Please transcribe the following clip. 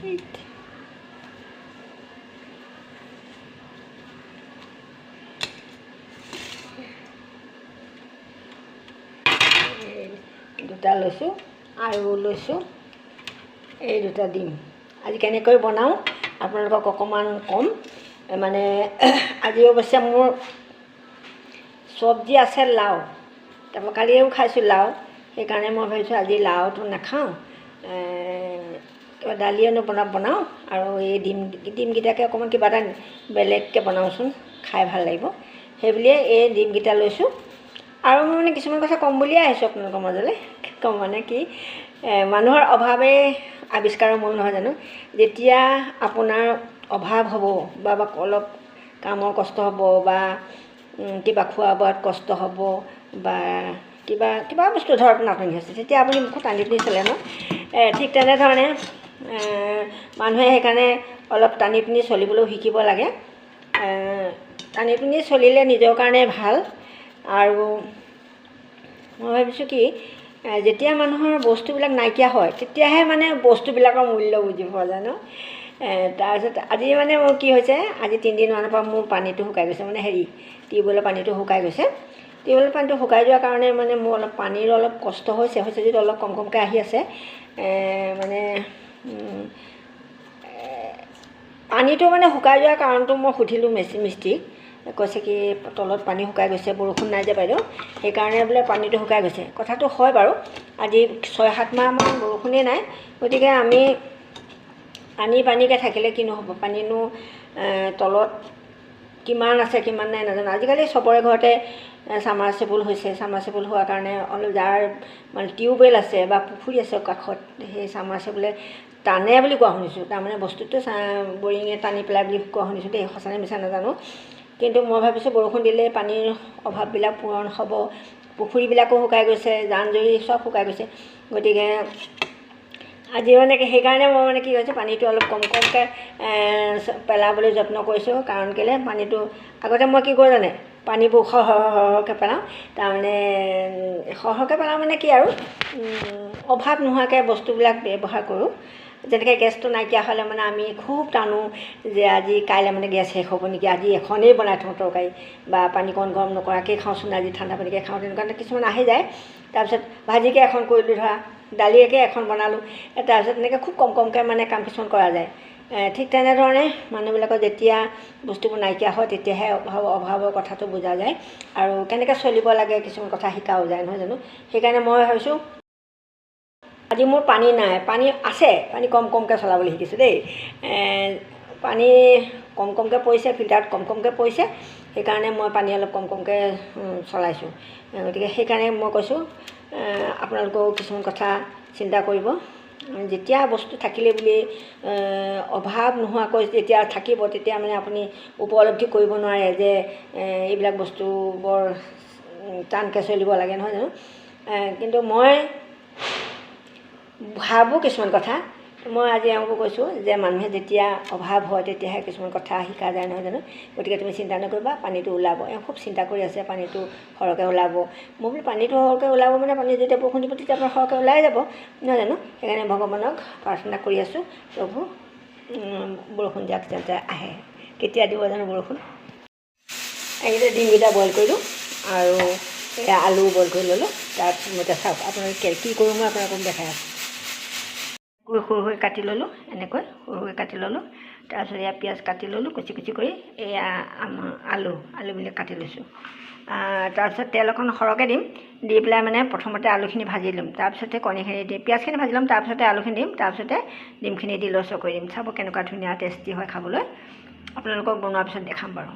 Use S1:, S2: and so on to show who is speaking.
S1: দুটা লৈছোঁ আৰু লৈছোঁ এই দুটা ডিম। আজি কেনেকৈ বনাওঁ আপোনালোকক অকণমান ক'ম। মানে আজি অৱশ্যে মোৰ চব্জি আছে লাও, তাৰপৰা কালিও খাইছোঁ লাও, সেইকাৰণে মই ভাবিছোঁ আজি লাওটো নাখাওঁ, কিবা দালি বনাওঁ আৰু এই ডিমকেইটাকে অকণমান কিবা এটা বেলেগকৈ বনাওঁচোন, খাই ভাল লাগিব, সেইবুলিয়ে এই ডিমকেইটা লৈছোঁ। আৰু মই মানে কিছুমান কথা ক'ম বুলিয়ে আহিছোঁ আপোনালোকৰ মাজলৈ। ক'ম মানে কি, মানুহৰ অভাৱে আৱিষ্কাৰৰ মূল নহয় জানো। যেতিয়া আপোনাৰ অভাৱ হ'ব বা অলপ কামৰ কষ্ট হ'ব বা কিবা খোৱা বোৱাত কষ্ট হ'ব বা কিবা বস্তু ধৰক নাটনি হৈছে, তেতিয়া আপুনি মুখত টানি টুনি চলে ন। ঠিক তেনেধৰণে মানুহে সেইকাৰণে অলপ টানি টুনি চলিবলৈও শিকিব লাগে। টানি টুনি চলিলে নিজৰ কাৰণে ভাল। আৰু মই ভাবিছোঁ কি, যেতিয়া মানুহৰ বস্তুবিলাক নাইকিয়া হয় তেতিয়াহে মানে বস্তুবিলাকৰ মূল্য বুজি পোৱা যায় ন। তাৰপিছত আজি মানে মোৰ কি হৈছে, আজি 3 দিনমানৰ পৰা মোৰ পানীটো শুকাই গৈছে, মানে টিউবৱেলৰ পানীটো শুকাই গৈছে। টিউবৱেলৰ পানীটো শুকাই যোৱাৰ কাৰণে মানে মোৰ অলপ পানীৰ অলপ কষ্ট হৈছে যদিও অলপ কমকৈ আহি আছে। মানে পানীটো মানে শুকাই যোৱাৰ কাৰণটো মই সুধিলোঁ মিস্ত্ৰীক, কৈছে কি তলত পানী শুকাই গৈছে, বৰষুণ নাই যে বাইদেউ, সেইকাৰণে বোলে পানীটো শুকাই গৈছে। কথাটো হয় বাৰু, আজি 6-7 মাহমান বৰষুণেই নাই, গতিকে আমি পানীকৈ থাকিলে কি নহ'ব, পানীনো তলত কিমান আছে কিমান নাই নাজানো। আজিকালি চবৰে ঘৰতে ছামাৰচেবল হৈছে, ছামাৰচেবল হোৱাৰ কাৰণে অলপ যাৰ মানে টিউবৱেল আছে বা পুখুৰী আছে কাষত, সেই ছামাৰচেবলে টানে বুলি কোৱা শুনিছোঁ। তাৰমানে বস্তুটো বৰিঙে টানি পেলাই বুলি কোৱা শুনিছোঁ দেই, সঁচানে মিছা নাজানো। কিন্তু মই ভাবিছোঁ বৰষুণ দিলে পানীৰ অভাৱবিলাক পূৰণ হ'ব। পুখুৰীবিলাকো শুকাই গৈছে, জান জুৰি চব শুকাই গৈছে। গতিকে আজি মানে সেইকাৰণে মই মানে কি কৈছোঁ, পানীটো অলপ কমকৈ পেলাবলৈ যত্ন কৰিছোঁ। কাৰণ কেলৈ, পানীটো আগতে মই কি কৰোঁ জানে, পানীবোৰ সৰহকৈ পেলাওঁ। তাৰমানে সৰহকৈ পেলাওঁ মানে কি আৰু, অভাৱ নোহোৱাকৈ বস্তুবিলাক ব্যৱহাৰ কৰোঁ। যেনেকৈ গেছটো নাইকিয়া হ'লে মানে আমি খুব টানো যে আজি কাইলৈ মানে গেছ শেষ হ'ব নেকি, আজি এখনেই বনাই থওঁ তৰকাৰী, বা পানীকণ গৰম নকৰাকৈ খাওঁচোন, আজি ঠাণ্ডা পানীকৈ খাওঁ, তেনেকুৱা কিছুমান আহি যায়। তাৰপিছত ভাজিকৈ এখন কৰিলোঁ, ধৰা দালিয়াকৈ এখন বনালোঁ, তাৰপিছত এনেকৈ খুব কমকৈ মানে কাম কিছুমান কৰা যায়। ঠিক তেনেধৰণে মানুহবিলাকৰ যেতিয়া বস্তুবোৰ নাইকিয়া হয় তেতিয়াহে অভাৱৰ কথাটো বুজা যায় আৰু কেনেকৈ চলিব লাগে কিছুমান কথা শিকাও যায়, নহয় জানো। সেইকাৰণে মই ভাবিছোঁ আজি মোৰ পানী নাই, পানী আছে, পানী কমকৈ চলাবলৈ শিকিছোঁ দেই। পানী কমকৈ পৰিছে, ফিল্টাৰত কমকৈ পৰিছে, সেইকাৰণে মই পানী অলপ কমকৈ চলাইছোঁ। গতিকে সেইকাৰণে মই কৈছোঁ আপোনালোকেও কিছুমান কথা চিন্তা কৰিব। যেতিয়া বস্তু থাকিলে বুলি অভাৱ নোহোৱাকৈ যেতিয়া থাকিব, তেতিয়া মানে আপুনি উপলব্ধি কৰিব নোৱাৰে যে এইবিলাক বস্তু বৰ টানকৈ চলিব লাগে, নহয় জানো। কিন্তু মই ভাবোঁ কিছুমান কথা, মই আজি এওঁকো কৈছোঁ যে মানুহে যেতিয়া অভাৱ হয় তেতিয়াহে কিছুমান কথা শিকা যায়, নহয় জানো। গতিকে তুমি চিন্তা নকৰিবা, পানীটো ওলাব। এওঁ খুব চিন্তা কৰি আছে, পানীটো সৰহকৈ ওলাব। মই বোলো পানীটো সৰহকৈ ওলাব মানে পানী যেতিয়া বৰষুণ দিব তেতিয়া পৰা সৰহকৈ ওলাই যাব, নহয় জানো। সেইকাৰণে ভগৱানক প্ৰাৰ্থনা কৰি আছোঁ, প্ৰভু বৰষুণ যাক যাতে আহে, কেতিয়া দিব জানো বৰষুণ। এইকেইটা ডিমকেইটা বইল কৰিলোঁ আৰু এয়া আলু বইল কৰি ল'লোঁ। তাৰপিছত মই এতিয়া চাওক আপোনালোকে কি কৰোঁ, মই আপোনালোকক দেখাই আছোঁ। সৰু কাটি ল'লোঁ, এনেকৈ সৰুকৈ কাটি ল'লোঁ। তাৰপিছত এয়া পিঁয়াজ কাটি ল'লোঁ কুচি কৰি, এয়া আলুবিলাক কাটি লৈছোঁ। তাৰপিছত তেল অকণ সৰহকৈ দিম, দি পেলাই মানে প্ৰথমতে আলুখিনি ভাজি ল'ম, তাৰপিছতে কণীখিনি দিম, পিঁয়াজখিনি ভাজি ল'ম, তাৰপিছতে আলুখিনি দিম, তাৰপিছতে ডিমখিনি দি লৰচৰ কৰি দিম। চাব কেনেকুৱা ধুনীয়া টেষ্টি হয় খাবলৈ। আপোনালোকক বনোৱাৰ পিছত দেখাম বাৰু।